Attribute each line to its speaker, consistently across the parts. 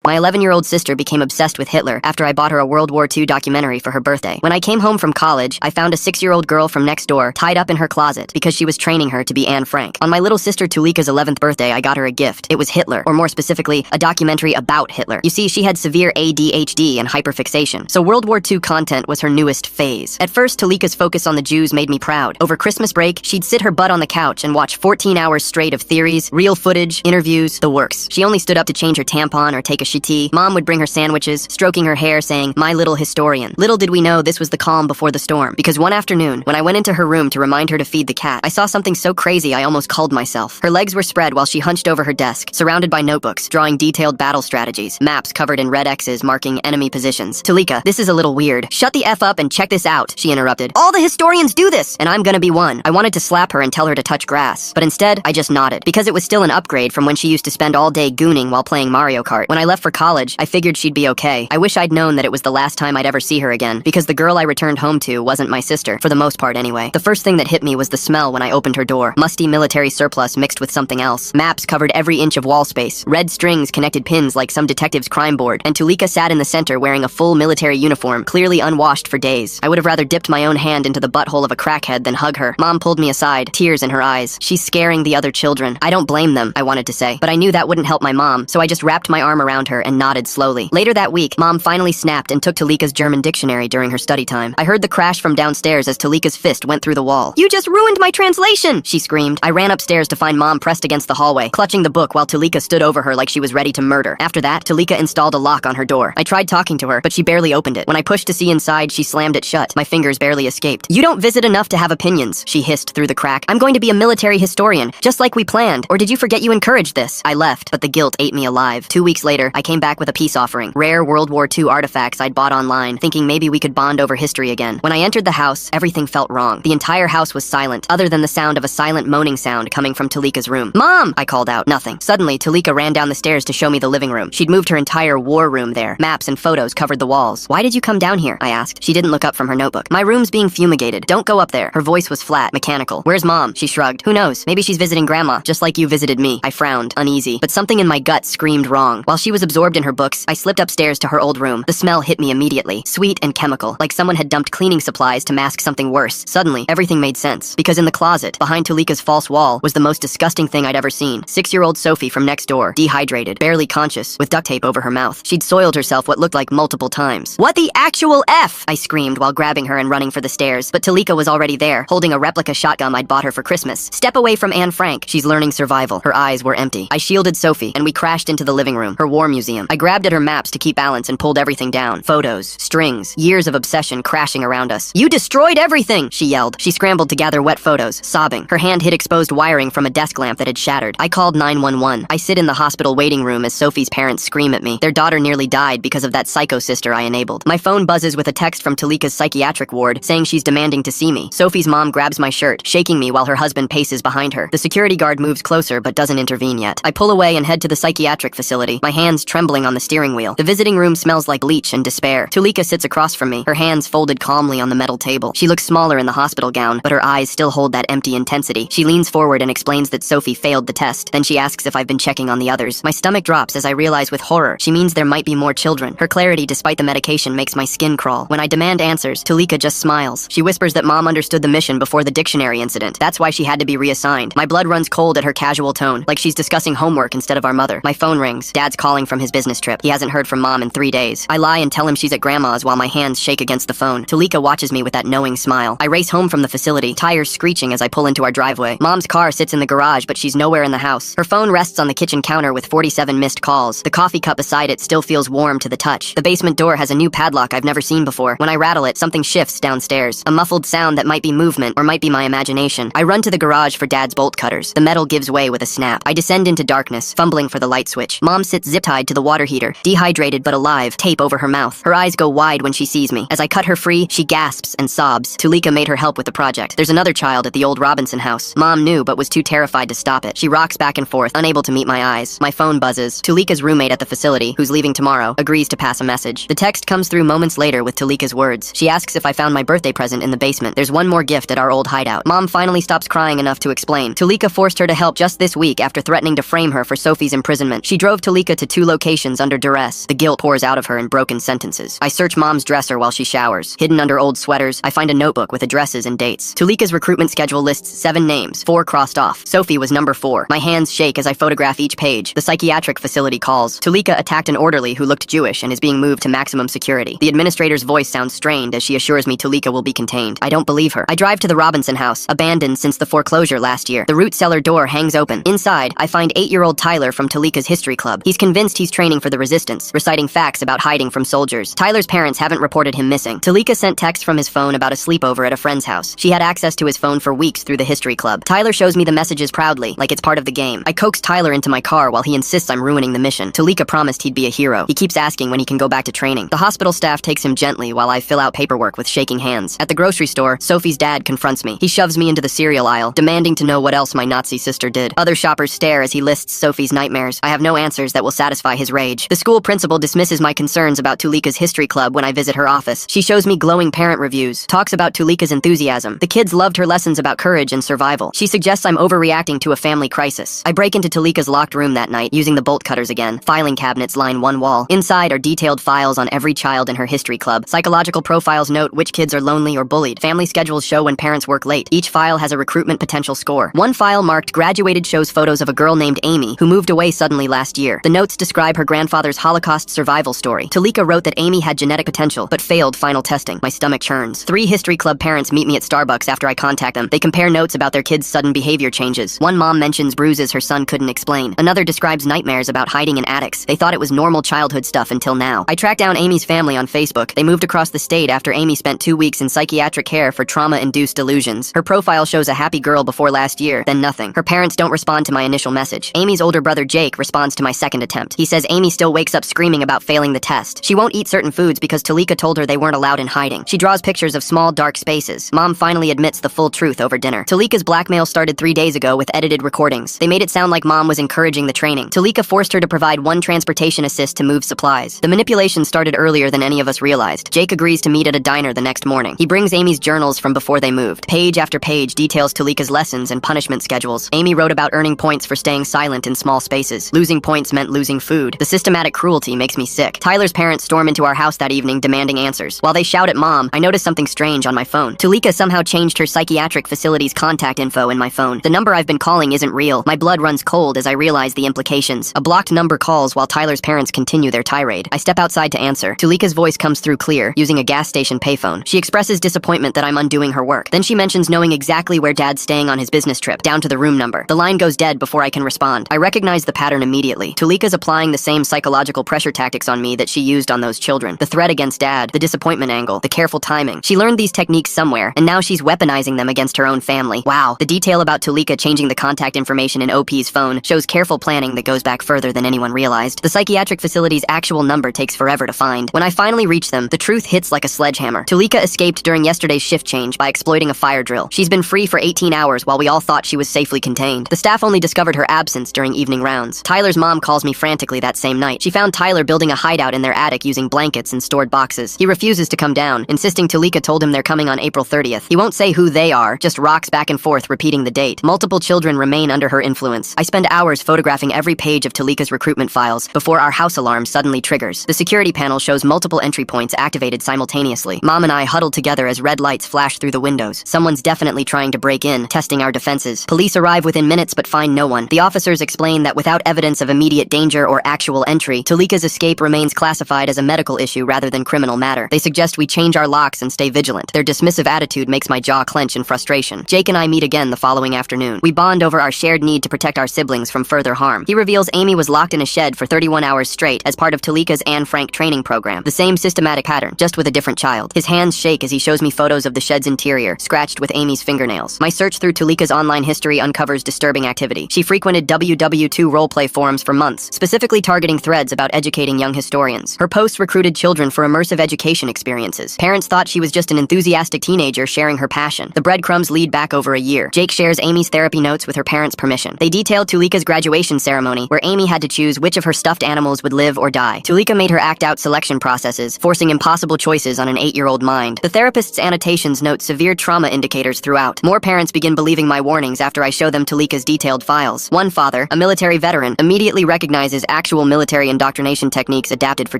Speaker 1: My 11-year-old sister became obsessed with Hitler after I bought her a World War II documentary for her birthday. When I came home from college, I found a 6-year-old girl from next door tied up in her closet because she was training her to be Anne Frank. On my little sister Tulika's 11th birthday, I got her a gift. It was Hitler, or more specifically, a documentary about Hitler. You see, she had severe ADHD and hyperfixation, so World War II content was her newest phase. At first, Tulika's focus on the Jews made me proud. Over Christmas break, she'd sit her butt on the couch and watch 14 hours straight of theories, real footage, interviews, the works. She only stood up to change her tampon or take a shitty. Mom would bring her sandwiches, stroking her hair, saying, "My little historian." Little did we know this was the calm before the storm, because one afternoon, when I went into her room to remind her to feed the cat, I saw something so crazy I almost called myself. Her legs were spread while she hunched over her desk, surrounded by notebooks, drawing detailed battle strategies, maps covered in red X's marking enemy positions. "Tulika, this is a little weird. Shut the F up and check this out," she interrupted. "All the historians do this, and I'm gonna be one." I wanted to slap her and tell her to touch grass, but instead, I just nodded, because it was still an upgrade from when she used to spend all day gooning while playing Mario Kart. When I left for college, I figured she'd be okay. I wish I'd known that it was the last time I'd ever see her again, because the girl I returned home to wasn't my sister, for the most part anyway. The first thing that hit me was the smell when I opened her door. Musty military surplus mixed with something else. Maps covered every inch of wall space. Red strings connected pins like some detective's crime board, and Tulika sat in the center wearing a full military uniform, clearly unwashed for days. I would have rather dipped my own hand into the butthole of a crackhead than hug her. Mom pulled me aside, tears in her eyes. "She's scaring the other children." I don't blame them, I wanted to say, but I knew that wouldn't help my mom, so I just wrapped my arm around her and nodded slowly. Later that week, Mom finally snapped and took Tulika's German dictionary during her study time. I heard the crash from downstairs as Tulika's fist went through the wall. "You just ruined my translation!" she screamed. I ran upstairs to find Mom pressed against the hallway, clutching the book while Tulika stood over her like she was ready to murder. After that, Tulika installed a lock on her door. I tried talking to her, but she barely opened it. When I pushed to see inside, she slammed it shut. My fingers barely escaped. "You don't visit enough to have opinions," she hissed through the crack. "I'm going to be a military historian, just like we planned. Or did you forget you encouraged this?" I left, but the guilt ate me alive. 2 weeks later, I came back with a peace offering. Rare World War II artifacts I'd bought online, thinking maybe we could bond over history again. When I entered the house, everything felt wrong. The entire house was silent, other than the sound of a silent moaning sound coming from Tulika's room. "Mom!" I called out. Nothing. Suddenly, Tulika ran down the stairs to show me the living room. She'd moved her entire war room there. Maps and photos covered the walls. "Why did you come down here?" I asked. She didn't look up from her notebook. "My room's being fumigated. Don't go up there." Her voice was flat, mechanical. "Where's Mom?" She shrugged. "Who knows? Maybe she's visiting Grandma, just like you visited me." I frowned, uneasy, but something in my gut screamed wrong. While she was absorbed in her books, I slipped upstairs to her old room. The smell hit me immediately. Sweet and chemical, like someone had dumped cleaning supplies to mask something worse. Suddenly, everything made sense, because in the closet, behind Tulika's false wall, was the most disgusting thing I'd ever seen. 6-year-old Sophie from next door, dehydrated, barely conscious, with duct tape over her mouth. She'd soiled herself what looked like multiple times. "What the actual F?" I screamed while grabbing her and running for the stairs, but Tulika was already there, holding a replica shotgun I'd bought her for Christmas. "Step away from Anne Frank. She's learning survival." Her eyes were empty. I shielded Sophie, and we crashed into the living room, her war museum. I grabbed at her maps to keep balance and pulled everything down. Photos, strings, years of obsession crashing around us. "You destroyed everything!" she yelled. She scrambled to gather wet photos, sobbing. Her hand hit exposed wiring from a desk lamp that had shattered. I called 911. I sit in the hospital waiting room as Sophie's parents scream at me. Their daughter nearly died because of that psycho sister I enabled. My phone buzzes with a text from Tulika's psychiatric ward saying she's demanding to see me. Sophie's mom grabs my shirt, shaking me while her husband paces behind her. The security guard moves closer but doesn't intervene yet. I pull away and head to the psychiatric facility, my hands trembling on the steering wheel. The visiting room smells like bleach and despair. Tulika sits across from me, her hands folded calmly on the metal table. She looks smaller in the hospital gown, but her eyes still hold that empty intensity. She leans forward and explains that Sophie failed the test. Then she asks if I've been checking on the others. My stomach drops as I realize with horror she means there might be more children. Her clarity despite the medication makes my skin crawl. When I demand answers, Tulika just smiles. She whispers that Mom understood the mission before the dictionary incident. That's why she had to be reassigned. My blood runs cold at her casual tone, like she's discussing homework instead of our mother. My phone rings. Dad's calling from his business trip. He hasn't heard from Mom in 3 days. I lie and tell him she's at Grandma's while my hands shake against the phone. Tulika watches me with that knowing smile. I race home from the facility, tires screeching as I pull into our driveway. Mom's car sits in the garage, but she's nowhere in the house. Her phone rests on the kitchen counter with 47 missed calls. The coffee cup beside it still feels warm to the touch. The basement door has a new padlock I've never seen before. When I rattle it, something shifts downstairs. A muffled sound that might be movement or might be my imagination. I run to the garage for Dad's bolt cutters. The metal gives way with a snap. I descend into darkness, fumbling for the light switch. Mom sits zip-tied to the water heater, dehydrated but alive, tape over her mouth. Her eyes go wide when she sees me. As I cut her free, she gasps and sobs. Tulika made her help with the project. There's another child at the old Robinson house. Mom knew but was too terrified to stop it. She rocks back and forth, unable to meet my eyes. My phone buzzes. Tulika's roommate at the facility, who's leaving tomorrow, agrees to pass a message. The text comes through moments later with Tulika's words. She asks if I found my birthday present in the basement. There's one more gift at our old hideout. Mom finally stops crying enough to explain. Tulika forced her to help just this week after threatening to frame her for Sophie's imprisonment. She drove Tulika to 2 locations locations under duress. The guilt pours out of her in broken sentences. I search Mom's dresser while she showers. Hidden under old sweaters, I find a notebook with addresses and dates. Tulika's recruitment schedule lists 7 names, 4 crossed off. Sophie was number 4. My hands shake as I photograph each page. The psychiatric facility calls. Tulika attacked an orderly who looked Jewish and is being moved to maximum security. The administrator's voice sounds strained as she assures me Tulika will be contained. I don't believe her. I drive to the Robinson house, abandoned since the foreclosure last year. The root cellar door hangs open. Inside, I find 8-year-old Tyler from Tulika's history club. He's convinced he's training for the resistance, reciting facts about hiding from soldiers. Tyler's parents haven't reported him missing. Tulika sent text from his phone about a sleepover at a friend's house. She had access to his phone for weeks through the history club. Tyler shows me the messages proudly, like it's part of the game. I coax Tyler into my car while he insists I'm ruining the mission. Tulika promised he'd be a hero. He keeps asking when he can go back to training. The hospital staff takes him gently while I fill out paperwork with shaking hands. At the grocery store, Sophie's dad confronts me. He shoves me into the cereal aisle, demanding to know what else my Nazi sister did. Other shoppers stare as he lists Sophie's nightmares. I have no answers that will satisfy his rage. The school principal dismisses my concerns about Tulika's history club when I visit her office. She shows me glowing parent reviews, talks about Tulika's enthusiasm. The kids loved her lessons about courage and survival. She suggests I'm overreacting to a family crisis. I break into Tulika's locked room that night, using the bolt cutters again. Filing cabinets line one wall. Inside are detailed files on every child in her history club. Psychological profiles note which kids are lonely or bullied. Family schedules show when parents work late. Each file has a recruitment potential score. One file marked graduated shows photos of a girl named Amy, who moved away suddenly last year. The notes describe her grandfather's Holocaust survival story. Tulika wrote that Amy had genetic potential, but failed final testing. My stomach churns. 3 history club parents meet me at Starbucks after I contact them. They compare notes about their kids' sudden behavior changes. One mom mentions bruises her son couldn't explain. Another describes nightmares about hiding in attics. They thought it was normal childhood stuff until now. I tracked down Amy's family on Facebook. They moved across the state after Amy spent 2 weeks in psychiatric care for trauma-induced delusions. Her profile shows a happy girl before last year, then nothing. Her parents don't respond to my initial message. Amy's older brother Jake responds to my second attempt. He says Amy still wakes up screaming about failing the test. She won't eat certain foods because Tulika told her they weren't allowed in hiding. She draws pictures of small, dark spaces. Mom finally admits the full truth over dinner. Tulika's blackmail started 3 days ago with edited recordings. They made it sound like Mom was encouraging the training. Tulika forced her to provide 1 transportation assist to move supplies. The manipulation started earlier than any of us realized. Jake agrees to meet at a diner the next morning. He brings Amy's journals from before they moved. Page after page details Tulika's lessons and punishment schedules. Amy wrote about earning points for staying silent in small spaces. Losing points meant losing food. The systematic cruelty makes me sick. Tyler's parents storm into our house that evening demanding answers. While they shout at Mom, I notice something strange on my phone. Tulika somehow changed her psychiatric facility's contact info in my phone. The number I've been calling isn't real. My blood runs cold as I realize the implications. A blocked number calls while Tyler's parents continue their tirade. I step outside to answer. Tulika's voice comes through clear, using a gas station payphone. She expresses disappointment that I'm undoing her work. Then she mentions knowing exactly where Dad's staying on his business trip, down to the room number. The line goes dead before I can respond. I recognize the pattern immediately. Tulika's applying the same psychological pressure tactics on me that she used on those children. The threat against Dad, the disappointment angle, the careful timing. She learned these techniques somewhere, and now she's weaponizing them against her own family. Wow. The detail about Tulika changing the contact information in OP's phone shows careful planning that goes back further than anyone realized. The psychiatric facility's actual number takes forever to find. When I finally reach them, the truth hits like a sledgehammer. Tulika escaped during yesterday's shift change by exploiting a fire drill. She's been free for 18 hours while we all thought she was safely contained. The staff only discovered her absence during evening rounds. Tyler's mom calls me frantically that same night. She found Tyler building a hideout in their attic using blankets and stored boxes. He refuses to come down, insisting Tulika told him they're coming on April 30th. He won't say who they are, just rocks back and forth repeating the date. Multiple children remain under her influence. I spend hours photographing every page of Tulika's recruitment files before our house alarm suddenly triggers. The security panel shows multiple entry points activated simultaneously. Mom and I huddle together as red lights flash through the windows. Someone's definitely trying to break in, testing our defenses. Police arrive within minutes but find no one. The officers explain that without evidence of immediate danger or actual entry, Tulika's escape remains classified as a medical issue rather than criminal matter. They suggest we change our locks and stay vigilant. Their dismissive attitude makes my jaw clench in frustration. Jake and I meet again the following afternoon. We bond over our shared need to protect our siblings from further harm. He reveals Amy was locked in a shed for 31 hours straight as part of Tulika's Anne Frank training program. The same systematic pattern, just with a different child. His hands shake as he shows me photos of the shed's interior, scratched with Amy's fingernails. My search through Tulika's online history uncovers disturbing activity. She frequented WW2 roleplay forums for months, specifically targeting threads about educating young historians. Her posts recruited children for immersive education experiences. Parents thought she was just an enthusiastic teenager sharing her passion. The breadcrumbs lead back over a year. Jake shares Amy's therapy notes with her parents' permission. They detailed Tulika's graduation ceremony, where Amy had to choose which of her stuffed animals would live or die. Tulika made her act out selection processes, forcing impossible choices on an 8-year-old mind. The therapist's annotations note severe trauma indicators throughout. More parents begin believing my warnings after I show them Tulika's detailed files. One father, a military veteran, immediately recognizes actual military indoctrination techniques adapted for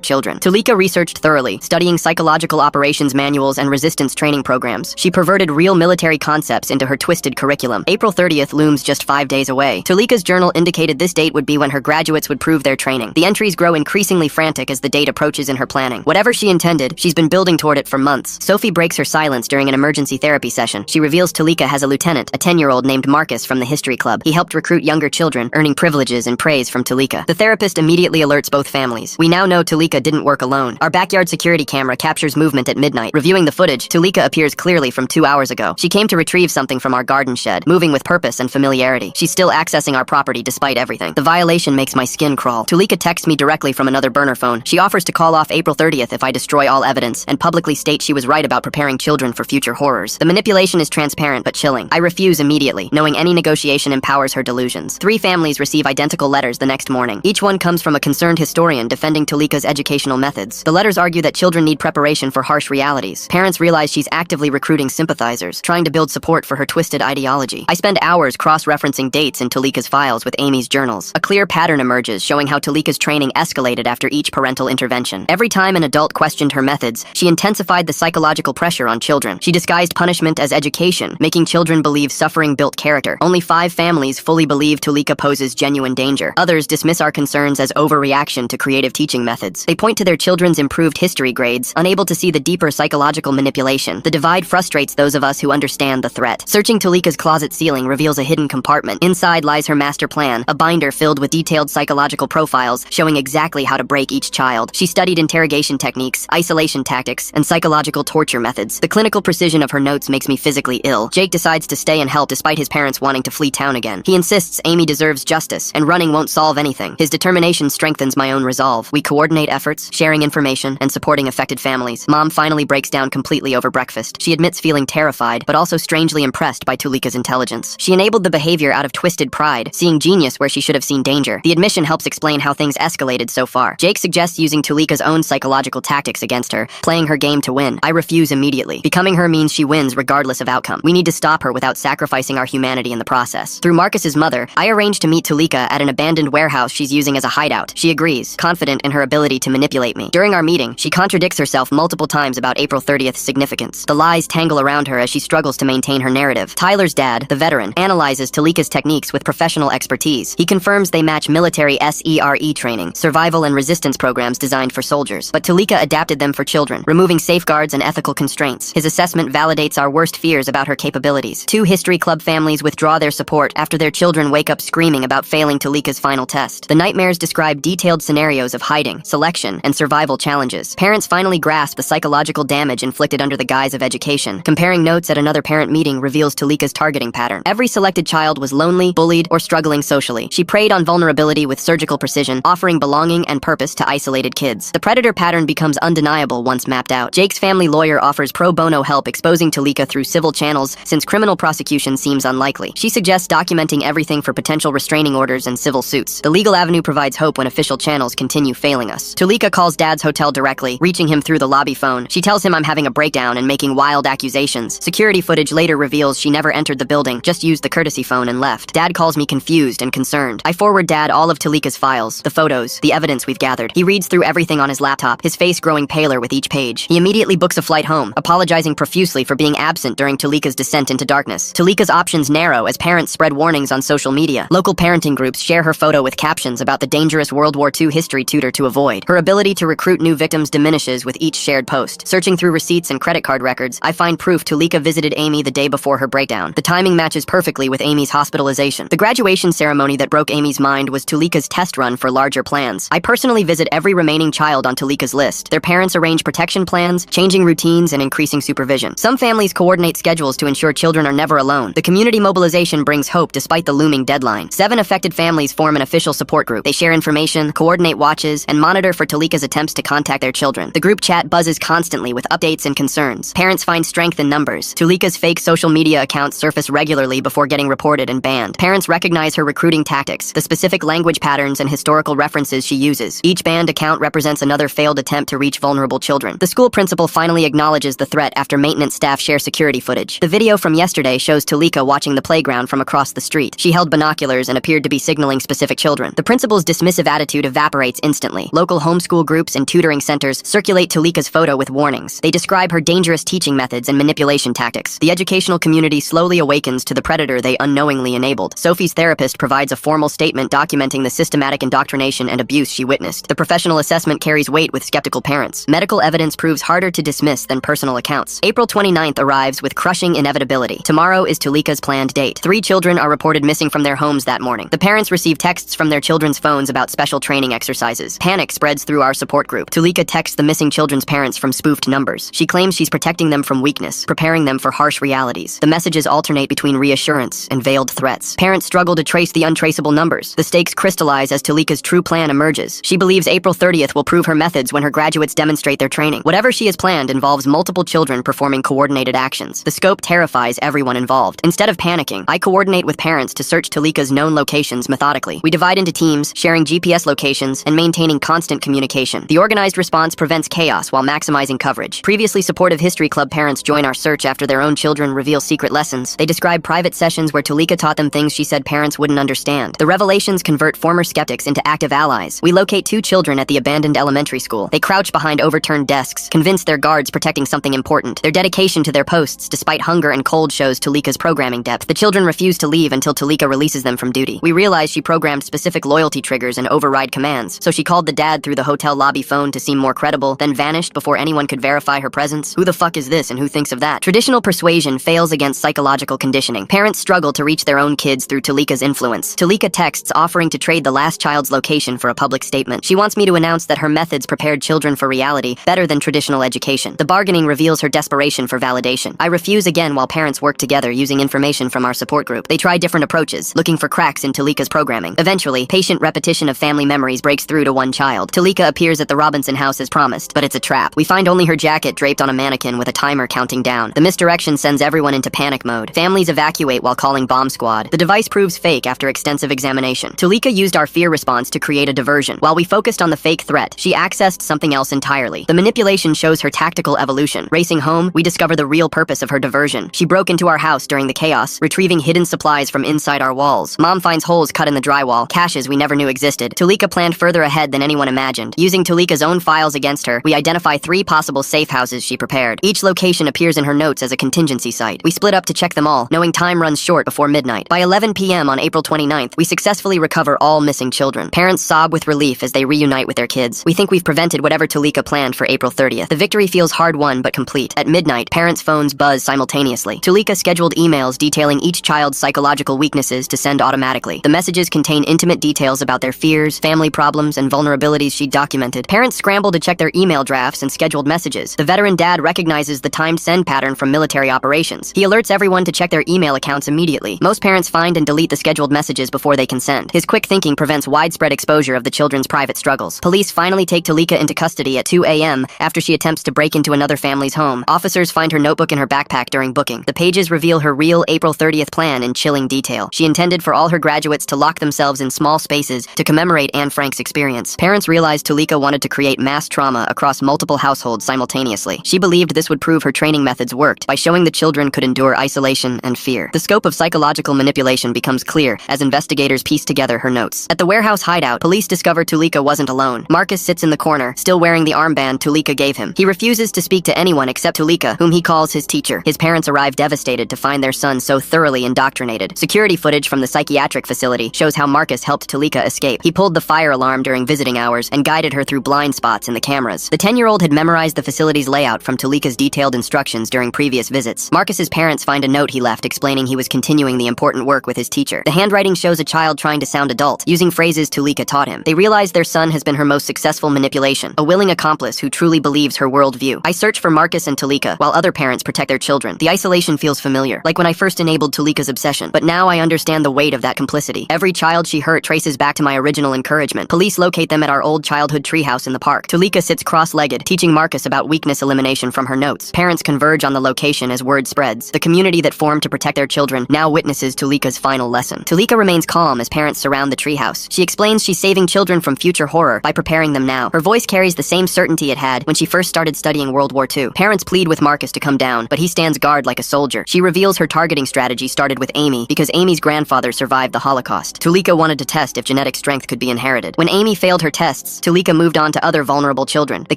Speaker 1: children. Tulika researched thoroughly, studying psychological operations manuals and resistance training programs. She perverted real military concepts into her twisted curriculum. April 30th looms just 5 days away. Tulika's journal indicated this date would be when her graduates would prove their training. The entries grow increasingly frantic as the date approaches in her planning. Whatever she intended, she's been building toward it for months. Sophie breaks her silence during an emergency therapy session. She reveals Tulika has a lieutenant, a 10-year-old named Marcus from the history club. He helped recruit younger children, earning privileges and praise from Tulika. The therapist immediately alerts both families. We now know Tulika didn't work alone. Our backyard security camera captures movement at midnight. Reviewing the footage, Tulika appears clearly from 2 hours ago. She came to retrieve something from our garden shed, moving with purpose and familiarity. She's still accessing our property despite everything. The violation makes my skin crawl. Tulika texts me directly from another burner phone. She offers to call off April 30th if I destroy all evidence, and publicly states she was right about preparing children for future horrors. The manipulation is transparent but chilling. I refuse immediately, knowing any negotiation empowers her delusions. 3 families receive identical letters the next morning. Each one comes from a concerned historian defending Tulika's educational methods. The letters argue that children need preparation for harsh realities. Parents realize she's actively recruiting sympathizers, trying to build support for her twisted ideology. I spend hours cross-referencing dates in Tulika's files with Amy's journals. A clear pattern emerges, showing how Tulika's training escalated after each parental intervention. Every time an adult questioned her methods, she intensified the psychological pressure on children. She disguised punishment as education, making children believe suffering built character. Only 5 families fully believe Tulika poses genuine danger. Others dismiss our concerns as overreaction to creative teaching methods. They point to their children's improved history grades, unable to see the deeper psychological manipulation. The divide frustrates those of us who understand the threat. Searching Tulika's closet ceiling reveals a hidden compartment. Inside lies her master plan, a binder filled with detailed psychological profiles showing exactly how to break each child. She studied interrogation techniques, isolation tactics, and psychological torture methods. The clinical precision of her notes makes me physically ill. Jake decides to stay and help despite his parents wanting to flee town again. He insists Amy deserves justice, and running won't solve anything. His determination strengthens my own resolve. We coordinate efforts, sharing information, and supporting affected families. Mom finally breaks down completely over breakfast. She admits feeling terrified, but also strangely impressed by Tulika's intelligence. She enabled the behavior out of twisted pride, seeing genius where she should have seen danger. The admission helps explain how things escalated so far. Jake suggests using Tulika's own psychological tactics against her, playing her game to win. I refuse immediately. Becoming her means she wins regardless of outcome. We need to stop her without sacrificing our humanity in the process. Through Marcus's mother, I arrange to meet Tulika at an abandoned warehouse she's using as a hideout. She agrees, confident in her ability to manipulate me. During our meeting, she contradicts herself multiple times about April 30th's significance. The lies tangle around her as she struggles to maintain her narrative. Tyler's dad, the veteran, analyzes Tulika's techniques with professional expertise. He confirms they match military SERE training, survival and resistance programs designed for soldiers. But Tulika adapted them for children, removing safeguards and ethical constraints. His assessment validates our worst fears about her capabilities. 2 history club families withdraw their support after their children wake up screaming about failing Tulika's final test. The nightmares describe detailed scenarios of hiding, selection, and survival challenges. Parents finally grasp the psychological damage inflicted under the guise of education. Comparing notes at another parent meeting reveals Tulika's targeting pattern. Every selected child was lonely, bullied, or struggling socially. She preyed on vulnerability with surgical precision, offering belonging and purpose to isolated kids. The predator pattern becomes undeniable once mapped out. Jake's family lawyer offers pro bono help exposing Tulika through civil channels since criminal prosecution seems unlikely. She suggests documenting everything for potential restraining orders and civil suits. The legal avenue provides hope when official channels continue failing us. Tulika calls Dad's hotel directly, reaching him through the lobby phone. She tells him I'm having a breakdown and making wild accusations. Security footage later reveals she never entered the building, just used the courtesy phone and left. Dad calls me confused and concerned. I forward Dad all of Tulika's files, the photos, the evidence we've gathered. He reads through everything on his laptop, his face growing paler with each page. He immediately books a flight home, apologizing profusely for being absent during Tulika's descent into darkness. Tulika's options narrow as parents spread warnings on social media. Local parenting groups share her photo with captions about the dangerous World War II history tutor to avoid. Her ability to recruit new victims diminishes with each shared post. Searching through receipts and credit card records, I find proof Tulika visited Amy the day before her breakdown. The timing matches perfectly with Amy's hospitalization. The graduation ceremony that broke Amy's mind was Tulika's test run for larger plans. I personally visit every remaining child on Tulika's list. Their parents arrange protection plans, changing routines, and increasing supervision. Some families coordinate schedules to ensure children are never alone. The community mobilization brings hope despite the looming deadline. 7 affected families form an official support group. They share information, coordinate watches, and monitor for Tulika's attempts to contact their children. The group chat buzzes constantly with updates and concerns. Parents find strength in numbers. Tulika's fake social media accounts surface regularly before getting reported and banned. Parents recognize her recruiting tactics, the specific language patterns and historical references she uses. Each banned account represents another failed attempt to reach vulnerable children. The school principal finally acknowledges the threat after maintenance staff share security footage. The video from yesterday shows Tulika watching the playground from across the street. She held binoculars and appeared to be signaling specific children. The principal's dismissive attitude evaporates instantly. Local homeschool groups and tutoring centers circulate Tulika's photo with warnings. They describe her dangerous teaching methods and manipulation tactics. The educational community slowly awakens to the predator they unknowingly enabled. Sophie's therapist provides a formal statement documenting the systematic indoctrination and abuse she witnessed. The professional assessment carries weight with skeptical parents. Medical evidence proves harder to dismiss than personal accounts. April 29th arrives with crushing inevitability. Tomorrow is Tulika's planned date. 3 children are reported missing from their homes that morning. The parents receive texts from their children's phones about special training exercises. Panic spreads through our support group. Tulika texts the missing children's parents from spoofed numbers. She claims she's protecting them from weakness, preparing them for harsh realities. The messages alternate between reassurance and veiled threats. Parents struggle to trace the untraceable numbers. The stakes crystallize as Tulika's true plan emerges. She believes April 30th will prove her methods when her graduates demonstrate their training. Whatever she has planned involves multiple children performing coordinated actions. The scope terrifies everyone involved. Instead of panicking, I coordinate with parents to search Tulika's known locations methodically. We divide into teams, sharing GPS locations and maintaining constant communication. The organized response prevents chaos while maximizing coverage. Previously supportive history club parents join our search after their own children reveal secret lessons. They describe private sessions where Tulika taught them things she said parents wouldn't understand. The revelations convert former skeptics into active allies. We locate 2 children at the abandoned elementary school. They crouch behind overturned desks, convinced their guards protecting something important. Their dedication to their posts despite hunger and cold shows Tulika's programming depth. The children refuse to leave until Tulika releases them from duty. We realize she programmed specific loyalty triggers and override commands, so she called the dad through the hotel lobby phone to seem more credible, then vanished before anyone could verify her presence. Who the fuck is this and who thinks of that? Traditional persuasion fails against psychological conditioning. Parents struggle to reach their own kids through Tulika's influence. Tulika texts offering to trade the last child's location for a public statement. She wants me to announce that her methods prepared children for reality better than traditional education. The bargaining reveals her desperation for validation. I refuse again while parents work together using information from our support group. They try different approaches, looking for cracks in Tulika's programming. Eventually, patient repetition of family memories breaks through to one child. Tulika appears at the Robinson house as promised, but it's a trap. We find only her jacket draped on a mannequin with a timer counting down. The misdirection sends everyone into panic mode. Families evacuate while calling bomb squad. The device proves fake after extensive examination. Tulika used our fear response to create a diversion. While we focused on the fake threat, she accessed something else entirely. The manipulation shows her tactical evolution. Racing home, we discover the real purpose of her diversion. She broke into our house during the chaos, retrieving hidden supplies from inside our walls. Mom finds holes cut in the drywall, caches we never knew existed. Tulika planned further ahead than anyone imagined. Using Tulika's own files against her, we identify 3 possible safe houses she prepared. Each location appears in her notes as a contingency site. We split up to check them all, knowing time runs short before midnight. By 11 p.m. on April 29th, we successfully recover all missing children. Parents sob with relief as they reunite with their kids. We think we've prevented whatever Tulika planned for April 30th. The victory feels hard-won but complete. At midnight, parents' phones buzz simultaneously. Tulika scheduled emails detailing each child's psychological weaknesses to send automatically. The messages contain intimate details about their fears, family problems, and vulnerabilities she documented. Parents scramble to check their email drafts and scheduled messages. The veteran dad recognizes the timed send pattern from military operations. He alerts everyone to check their email accounts immediately. Most parents find and delete the scheduled messages before they can send. His quick thinking prevents widespread exposure of the children's private struggles. Police finally take Tulika into custody at 2 a.m. after she attempts to break into another family's home. Officers find her notebook in her backpack during booking. The pages reveal her real April 30th plan in chilling detail. She intended for all her graduates to lock themselves in small spaces to commemorate Anne Frank's experience. Parents realized Tulika wanted to create mass trauma across multiple households simultaneously. She believed this would prove her training methods worked by showing the children could endure isolation and fear. The scope of psychological manipulation becomes clear as investigators piece together her notes. At the warehouse hideout, police discover Tulika wasn't alone. Marcus sits in the corner, still wearing the armband Tulika gave him. He refuses to speak to anyone except Tulika, whom he calls his teacher. His parents arrive devastated to find their son so thoroughly indoctrinated. Security footage from the psychiatric facility shows how Marcus helped Tulika escape. He pulled the fire alarm during visiting hours and guided her through blind spots in the cameras. The 10-year-old had memorized the facility's layout from Tulika's detailed instructions during previous visits. Marcus's parents find a note he left explaining he was continuing the important work with his teacher. The handwriting shows a child trying to sound adult, using phrases Tulika taught him. They realize their son has been her most successful manipulation, a willing accomplice who truly believes her worldview. I search for Marcus and Tulika, while other parents protect their children. The isolation feels familiar, like when I first enabled Tulika's obsession. But now I understand the weight of that complicity. Every child she hurt traces back to my original encouragement. Police locate them at our old childhood treehouse in the park. Tulika sits cross-legged, teaching Marcus about weakness elimination from her notes. Parents converge on the location as word spreads. The community that formed to protect their children now witnesses Tulika's final lesson. Tulika remains calm as parents surround the treehouse. She explains she's saving children from future horror by preparing them now. Her voice carries the same certainty it had when she first started studying World War II. Parents plead with Marcus to come down, but he stands guard like a soldier. She reveals her targeting strategy started with Amy because Amy's grandfather survived the Holocaust. Tulika wanted to test if genetic strength could be inherited. When Amy failed her tests, Tulika moved on to other vulnerable children. The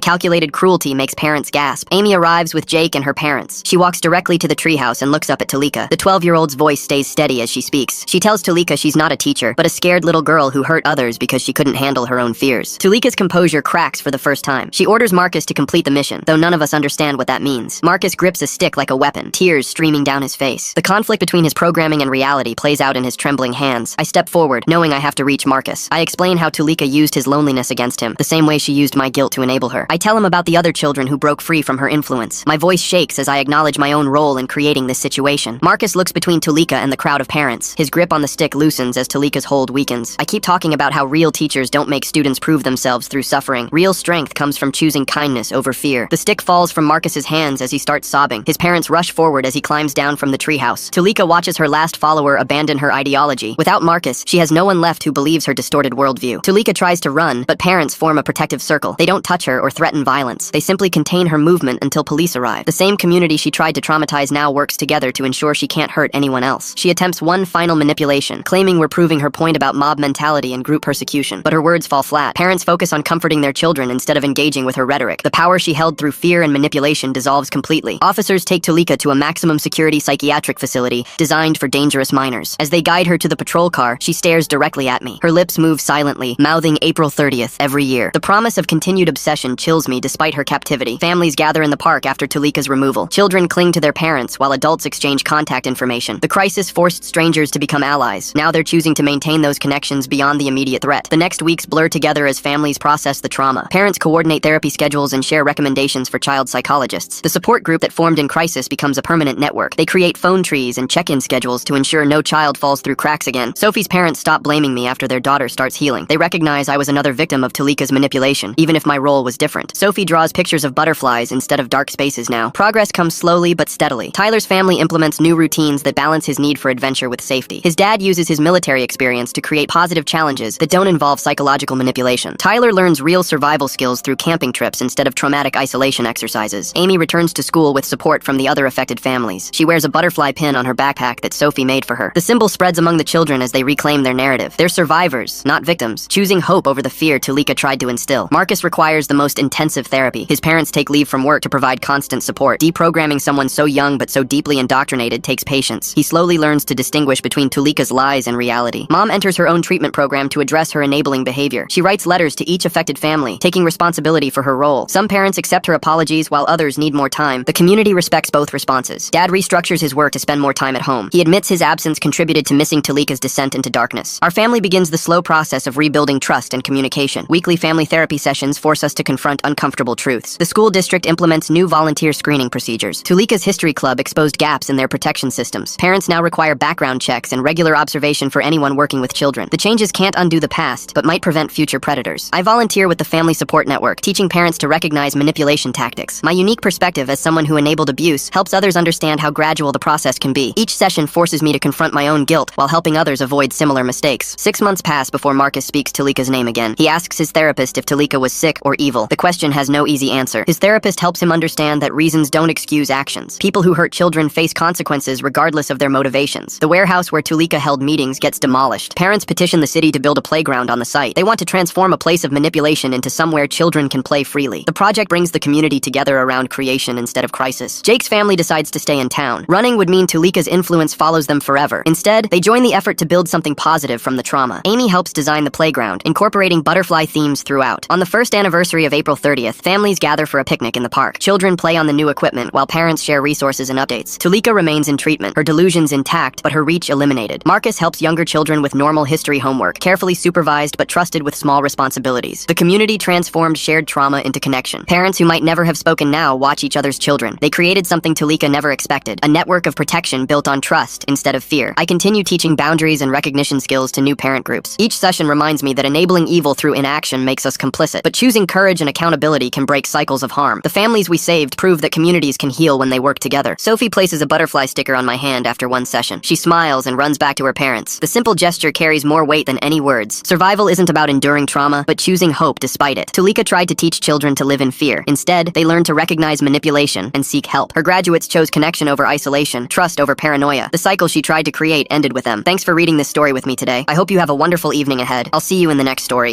Speaker 1: calculated cruelty makes parents gasp. Amy arrives with Jake and her parents. She walks directly to the treehouse and looks up at Tulika. The 12-year-old's voice stays steady as she speaks. She tells Tulika she's not a teacher, but a scared little girl who hurt others because she couldn't handle her own fears. Tulika's composure cracks for the first time. She orders Marcus to complete the mission, though none of us understand what that means. Marcus grips a stick like a weapon, tears streaming down his face. The conflict between his programming and reality plays out in his trembling hands. I step forward, knowing I have to reach Marcus. I explain how Tulika used his loneliness against him, the same way she used my guilt to enable her. I tell him about the other children who broke free from her influence. My voice shakes as I acknowledge my own role in creating this situation. Marcus looks between Tulika and the crowd of parents. His grip on the stick loosens as Tulika's hold weakens. I keep talking about how real teachers don't make students prove themselves through suffering. Real strength comes from choosing kindness over fear. The stick falls from Marcus's hands as he starts sobbing. His parents rush forward as he climbs down from the treehouse. Tulika watches her last follower abandon her ideology. Without Marcus, she has no one left who believes her distorted worldview. Tulika tries to run, but parents form a protective circle. They don't touch her or threaten violence. They simply contain her movement until police arrive. The same community she tried to traumatize now works together to ensure she can't hurt anyone else. She attempts one final manipulation, claiming we're proving her point about mob mentality and group persecution. But her words fall flat. Parents focus on comforting their children instead of engaging with her rhetoric. The power she held through fear and manipulation dissolves completely. Officers take Tulika to a maximum security psychiatric facility designed for dangerous minors. As they guide her to the patrol car, she stares directly at me. Her lips move silently, mouthing April 30th every year. The promise of continued obsession chills me despite her captivity. Families gather in the park after Tulika's removal. Children cling to their parents while adults exchange contact information. The crisis forced strangers to become allies. Now they're choosing to maintain those connections beyond the immediate threat. The next weeks blur together as families process the trauma. Parents coordinate therapy schedules and share recommendations for child psychologists. The support group that formed in crisis becomes a permanent network. They create phone trees and check-in schedules to ensure no child falls through cracks again. Sophie's parents stop blaming me after their daughter starts healing. They recognize I was another victim of Tulika's manipulation, even if my role was different. Sophie draws pictures of butterflies instead of dark spaces now. Progress comes slowly but steadily. Tyler's family implements new routines that balance his need for adventure with safety. His dad uses his military experience to create positive challenges that don't involve psychological manipulation. Tyler learns real survival skills through camping trips instead of traumatic isolation exercises. Amy returns to school with support from the other affected families. She wears a butterfly pin on her backpack that Sophie made for her. The symbol spreads among the children as they reclaim their narrative. They're survivors, not victims, choosing hope over the fear Tulika tried to instill. Marcus requires the most intensive therapy. His parents take leave from work to provide constant support. Deprogramming someone so young but so deeply indoctrinated takes patience. He slowly learns to distinguish between Tulika's lies and reality. Mom enters her own treatment program to address her enabling behavior. She writes letters to each affected family, taking responsibility for her role. Some parents accept her apologies while others need more time. The community respects both responses. Dad restructures his work to spend more time at home. He admits his absence contributed to missing Tulika's descent into darkness. Our family begins the slow process of rebuilding trust and communication. Weekly family therapy sessions force us to confront uncomfortable truths. The school district implements new volunteer screening procedures. Tulika's history club exposed gaps in their protection systems. Parents now require background checks and regular observation for anyone working with children. The changes can't undo the past, but might prevent future predators. I volunteer with the Family Support Network, teaching parents to recognize manipulation tactics. My unique perspective as someone who enabled abuse helps others understand how gradual the process can be. Each session forces me to confront my own guilt while helping others avoid similar mistakes. 6 months pass before Marcus speaks Tulika's name again. He asks his therapist if Tulika was sick or evil. The question has no easy answer. His therapist helps him understand that reasons don't excuse actions. People who hurt children face consequences regardless of their motivations. The warehouse where Tulika held meetings gets demolished. Parents petition the city to build a playground on the site. They want to transform a place of manipulation into somewhere children can play freely. The project brings the community together around creation instead of crisis. Jake's family decides to stay in town. Running would mean Tulika's influence follows them forever. Instead, they join the effort to build something positive from the trauma. Amy helps design the playground, incorporating butterfly themes throughout. On the first anniversary of April 30th, families gather for a picnic in the park. Children play on the new equipment while parents share resources and updates. Tulika remains in treatment, her delusions intact, but her reach eliminated. Marcus helps younger children with normal history homework, carefully supervised but trusted with small responsibilities. The community transformed shared trauma into connection. Parents who might never have spoken now watch each other's children. They created something Tulika never expected, a network of protection built on trust instead of fear. I continue teaching boundaries and recognition skills to new parent groups. Each session reminds me that enabling evil through inaction makes us complicit, but choosing courage and accountability can break cycles of harm. The families we saved prove that communities can heal when they work together. Sophie places a butterfly sticker on my hand after one session. She smiles and runs back to her parents. The simple gesture carries more weight than any words. Survival isn't about enduring trauma, but choosing hope despite it. Tulika tried to teach children to live in fear. Instead, they learned to recognize manipulation and seek help. Her graduates chose connection over isolation, trust over paranoia. The cycle she tried to create ended with them. Thanks for reading this story with me today. I hope you have a wonderful evening ahead. I'll see you in the next story.